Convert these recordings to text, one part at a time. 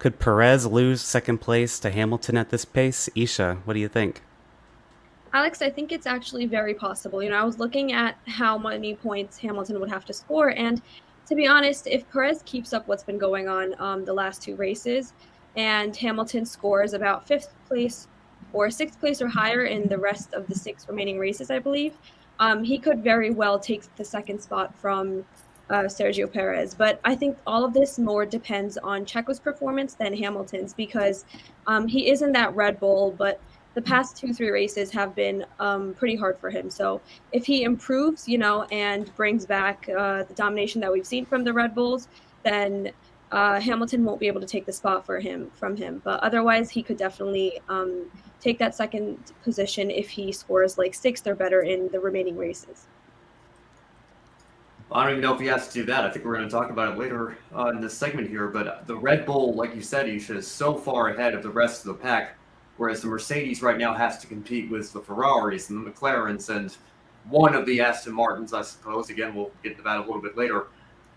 Could Perez lose second place to Hamilton at this pace? Isha, what do you think? Alex, I think it's actually very possible. I was looking at how many points Hamilton would have to score, and to be honest, if Perez keeps up what's been going on the last two races, and Hamilton scores about fifth place or sixth place or higher in the rest of the six remaining races, I believe, he could very well take the second spot from Sergio Perez. But I think all of this more depends on Checo's performance than Hamilton's because he is in that Red Bull, but the past two, three races have been pretty hard for him. So if he improves, and brings back the domination that we've seen from the Red Bulls, then Hamilton won't be able to take the spot from him. But otherwise, he could definitely take that second position if he scores like sixth or better in the remaining races. I don't even know if he has to do that. I think we're going to talk about it later in this segment here. But the Red Bull, like you said, Isha, is so far ahead of the rest of the pack, whereas the Mercedes right now has to compete with the Ferraris and the McLarens and one of the Aston Martins, I suppose. Again, we'll get to that a little bit later.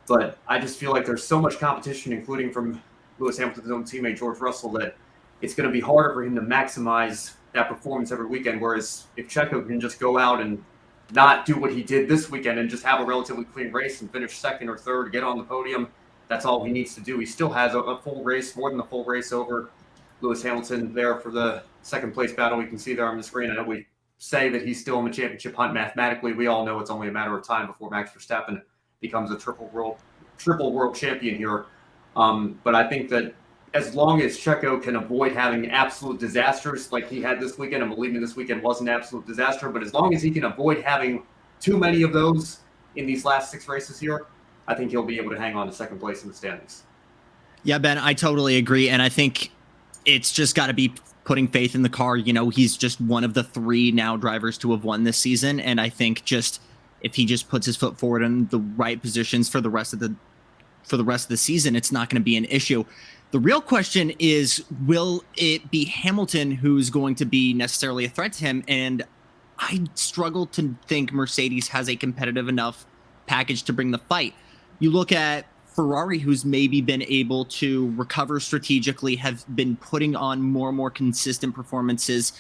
But I just feel like there's so much competition, including from Lewis Hamilton's own teammate George Russell, that it's going to be harder for him to maximize that performance every weekend. Whereas if Checo can just go out and not do what he did this weekend and just have a relatively clean race and finish second or third, get on the podium, that's all he needs to do. He still has a full race, more than a full race over Lewis Hamilton there for the second place battle. We can see there on the screen. I know we say that he's still in the championship hunt mathematically. We all know it's only a matter of time before Max Verstappen becomes a triple world champion here. But I think that as long as Checo can avoid having absolute disasters like he had this weekend, and believe me, this weekend was an absolute disaster, but as long as he can avoid having too many of those in these last six races here, I think he'll be able to hang on to second place in the standings. Yeah, Ben, I totally agree. And I think it's just got to be putting faith in the car. He's just one of the three now drivers to have won this season. And I think just if he just puts his foot forward in the right positions for the rest of the season, it's not going to be an issue. The real question is, will it be Hamilton who's going to be necessarily a threat to him? And I struggle to think Mercedes has a competitive enough package to bring the fight. You look at Ferrari, who's maybe been able to recover strategically, have been putting on more and more consistent performances.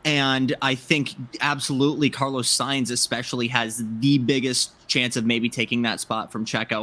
And I think absolutely Carlos Sainz especially has the biggest chance of maybe taking that spot from Checo.